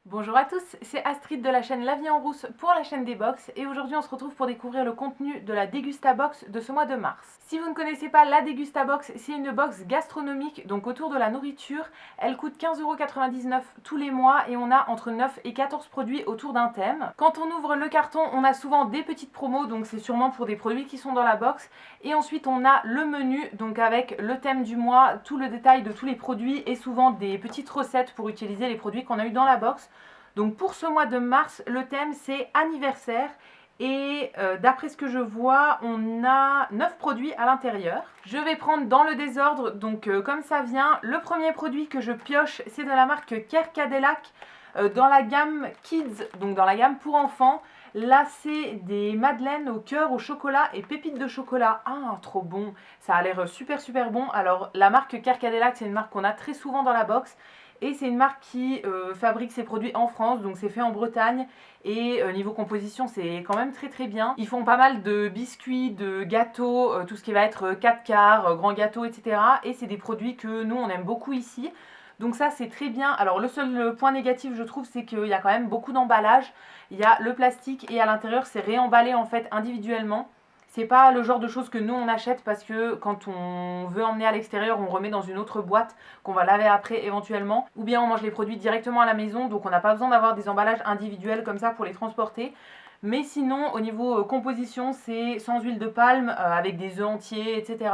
Bonjour à tous, c'est Astrid de la chaîne La Vie en Rousse pour la chaîne des box et aujourd'hui on se retrouve pour découvrir le contenu de la Dégusta Box de ce mois de mars. Si vous ne connaissez pas la Dégusta Box, c'est une box gastronomique donc autour de la nourriture. Elle coûte 15,99 € tous les mois et on a entre 9 et 14 produits autour d'un thème. Quand on ouvre le carton, on a souvent des petites promos, donc c'est sûrement pour des produits qui sont dans la box. Et ensuite on a le menu, donc avec le thème du mois, tout le détail de tous les produits et souvent des petites recettes pour utiliser les produits qu'on a eu dans la box. Donc pour ce mois de mars, le thème c'est anniversaire et d'après ce que je vois, on a 9 produits à l'intérieur. Je vais prendre dans le désordre, donc comme ça vient. Le premier produit que je pioche, c'est de la marque Kerkadelac dans la gamme Kids, donc dans la gamme pour enfants. Là, c'est des madeleines au cœur, au chocolat et pépites de chocolat. Ah, trop bon! Ça a l'air super bon. Alors, la marque Kerkadelac, c'est une marque qu'on a très souvent dans la box. Et c'est une marque qui fabrique ses produits en France, donc c'est fait en Bretagne. Et niveau composition, c'est quand même très bien. Ils font pas mal de biscuits, de gâteaux, tout ce qui va être 4 quarts, grands gâteaux, etc. Et c'est des produits que nous, on aime beaucoup ici. Donc ça, c'est très bien. Alors le seul point négatif, je trouve, c'est qu'il y a quand même beaucoup d'emballage. Il y a le plastique et à l'intérieur, c'est réemballé en fait individuellement. C'est pas le genre de choses que nous on achète parce que quand on veut emmener à l'extérieur, on remet dans une autre boîte qu'on va laver après éventuellement. Ou bien on mange les produits directement à la maison, donc on n'a pas besoin d'avoir des emballages individuels comme ça pour les transporter. Mais sinon, au niveau composition, c'est sans huile de palme, avec des œufs entiers, etc.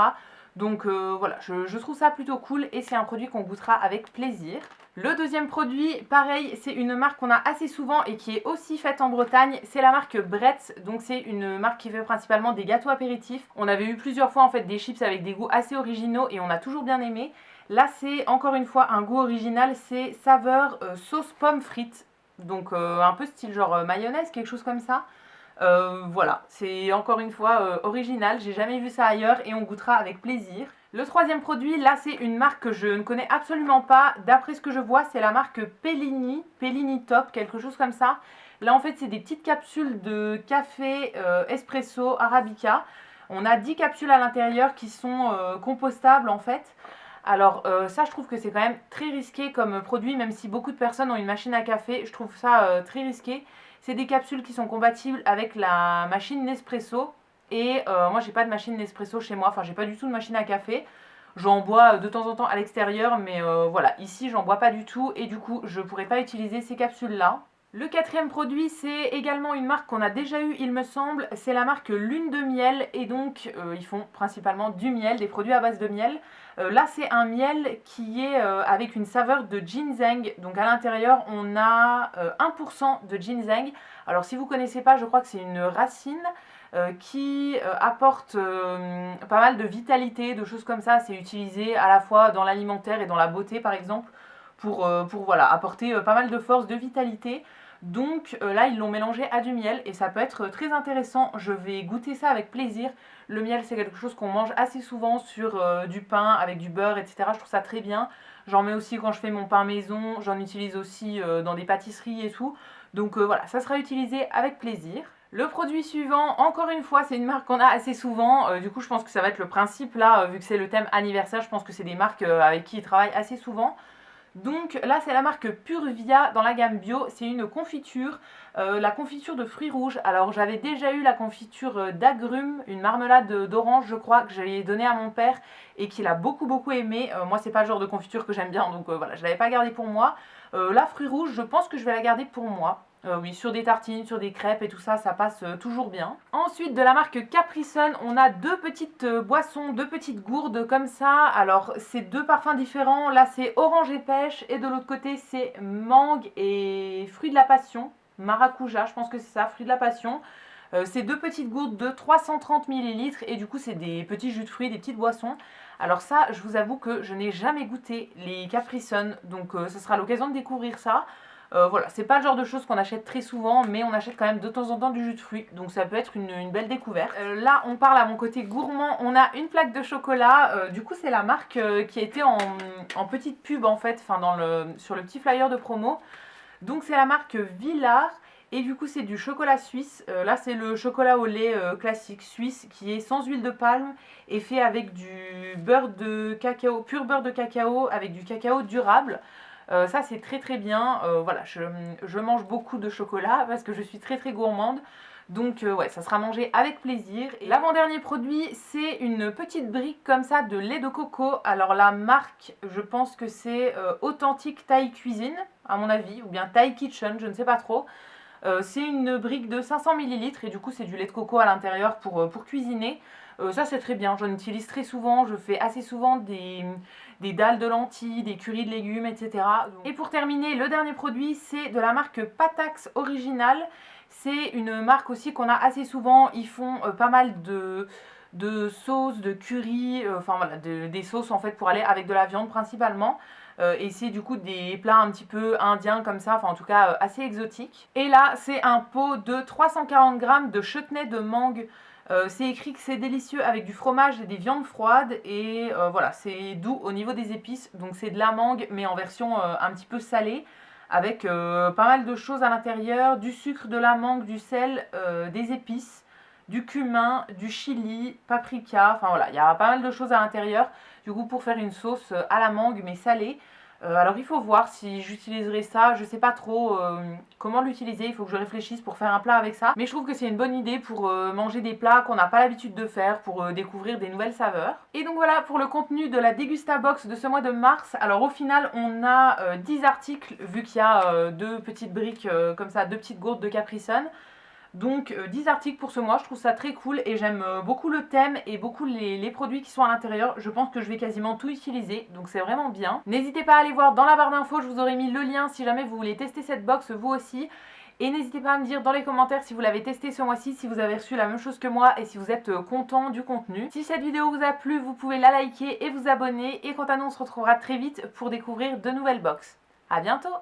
Donc voilà, je trouve ça plutôt cool et c'est un produit qu'on goûtera avec plaisir. Le deuxième produit, pareil, c'est une marque qu'on a assez souvent et qui est aussi faite en Bretagne, c'est la marque Bretz. Donc c'est une marque qui fait principalement des gâteaux apéritifs. On avait eu plusieurs fois en fait des chips avec des goûts assez originaux et on a toujours bien aimé. Là c'est encore une fois un goût original, c'est saveur sauce pomme frites. Donc un peu style genre mayonnaise, quelque chose comme ça. Voilà, c'est encore une fois original, j'ai jamais vu ça ailleurs et on goûtera avec plaisir. Le troisième produit, là c'est une marque que je ne connais absolument pas. D'après ce que je vois, c'est la marque Pellini, Pellini Top, quelque chose comme ça. Là en fait c'est des petites capsules de café espresso arabica. On a 10 capsules à l'intérieur qui sont compostables en fait. Alors ça je trouve que c'est quand même très risqué comme produit, même si beaucoup de personnes ont une machine à café, je trouve ça très risqué. C'est des capsules qui sont compatibles avec la machine Nespresso. Et moi j'ai pas de machine Nespresso chez moi, enfin j'ai pas du tout de machine à café. J'en bois de temps en temps à l'extérieur, mais voilà, ici j'en bois pas du tout et du coup je pourrais pas utiliser ces capsules là. Le quatrième produit, c'est également une marque qu'on a déjà eu, il me semble, c'est la marque Lune de Miel et donc ils font principalement du miel, des produits à base de miel. Là c'est un miel qui est avec une saveur de ginseng, donc à l'intérieur on a 1% de ginseng. Alors si vous ne connaissez pas, je crois que c'est une racine qui apporte pas mal de vitalité, de choses comme ça. C'est utilisé à la fois dans l'alimentaire et dans la beauté par exemple pour voilà, apporter pas mal de force, de vitalité. Donc là, ils l'ont mélangé à du miel et ça peut être très intéressant. Je vais goûter ça avec plaisir. Le miel, c'est quelque chose qu'on mange assez souvent sur du pain avec du beurre, etc. Je trouve ça très bien. J'en mets aussi quand je fais mon pain maison. J'en utilise aussi dans des pâtisseries et tout. Donc voilà, ça sera utilisé avec plaisir. Le produit suivant, encore une fois, c'est une marque qu'on a assez souvent. Du coup, je pense que ça va être le principe là, vu que c'est le thème anniversaire. Je pense que c'est des marques avec qui ils travaillent assez souvent. Donc là c'est la marque Purvia dans la gamme bio, c'est une confiture, la confiture de fruits rouges. Alors j'avais déjà eu la confiture d'agrumes, une marmelade d'orange je crois que j'ai donnée à mon père et qu'il a beaucoup aimé. Moi c'est pas le genre de confiture que j'aime bien donc voilà, je l'avais pas gardée pour moi. La fruit rouge je pense que je vais la garder pour moi. Oui, sur des tartines, sur des crêpes et tout ça, ça passe toujours bien. Ensuite, de la marque Capri Sun, on a deux petites boissons, deux petites gourdes comme ça. Alors, c'est deux parfums différents. Là, c'est orange et pêche et de l'autre côté, c'est mangue et fruit de la passion. Maracuja, je pense que c'est ça, fruit de la passion. C'est deux petites gourdes de 330 ml et du coup, c'est des petits jus de fruits, des petites boissons. Alors ça, je vous avoue que je n'ai jamais goûté les Capri Sun, donc ce sera l'occasion de découvrir ça. Voilà, c'est pas le genre de choses qu'on achète très souvent, mais on achète quand même de temps en temps du jus de fruits, donc ça peut être une belle découverte. Là, on parle à mon côté gourmand, on a une plaque de chocolat, du coup c'est la marque qui était en petite pub en fait, enfin sur le petit flyer de promo. Donc c'est la marque Villars, et du coup c'est du chocolat suisse. Là c'est le chocolat au lait classique suisse qui est sans huile de palme et fait avec du beurre de cacao, pur beurre de cacao avec du cacao durable. Ça c'est très très bien. Voilà, je mange beaucoup de chocolat parce que je suis très très gourmande. Donc ouais, ça sera mangé avec plaisir. Et l'avant-dernier produit, c'est une petite brique comme ça de lait de coco. Alors la marque, je pense que c'est Authentique Thai Cuisine, à mon avis, ou bien Thai Kitchen, je ne sais pas trop. C'est une brique de 500 ml et du coup c'est du lait de coco à l'intérieur pour cuisiner. Ça c'est très bien, j'en utilise très souvent, je fais assez souvent des dalles de lentilles, des currys de légumes, etc. Et pour terminer, le dernier produit, c'est de la marque Patax Original. C'est une marque aussi qu'on a assez souvent, ils font pas mal de sauces, de curry, enfin voilà, des sauces en fait pour aller avec de la viande principalement. Et c'est du coup des plats un petit peu indiens comme ça, enfin en tout cas assez exotiques. Et là c'est un pot de 340 grammes de chutney de mangue. C'est écrit que c'est délicieux avec du fromage et des viandes froides et voilà, c'est doux au niveau des épices, donc c'est de la mangue mais en version un petit peu salée avec pas mal de choses à l'intérieur, du sucre, de la mangue, du sel, des épices, du cumin, du chili, paprika, enfin voilà, il y a pas mal de choses à l'intérieur, du coup pour faire une sauce à la mangue mais salée. Alors il faut voir si j'utiliserai ça, je sais pas trop comment l'utiliser, il faut que je réfléchisse pour faire un plat avec ça. Mais je trouve que c'est une bonne idée pour manger des plats qu'on n'a pas l'habitude de faire, pour découvrir des nouvelles saveurs. Et donc voilà pour le contenu de la Degustabox de ce mois de mars. Alors au final on a 10 articles vu qu'il y a deux petites briques comme ça, deux petites gourdes de Capri Sun. Donc 10 articles pour ce mois, je trouve ça très cool et j'aime beaucoup le thème et beaucoup les produits qui sont à l'intérieur. Je pense que je vais quasiment tout utiliser, donc c'est vraiment bien. N'hésitez pas à aller voir dans la barre d'infos, je vous aurai mis le lien si jamais vous voulez tester cette box vous aussi. Et n'hésitez pas à me dire dans les commentaires si vous l'avez testé ce mois-ci, si vous avez reçu la même chose que moi et si vous êtes content du contenu. Si cette vidéo vous a plu, vous pouvez la liker et vous abonner. Et quant à nous, on se retrouvera très vite pour découvrir de nouvelles box. A bientôt!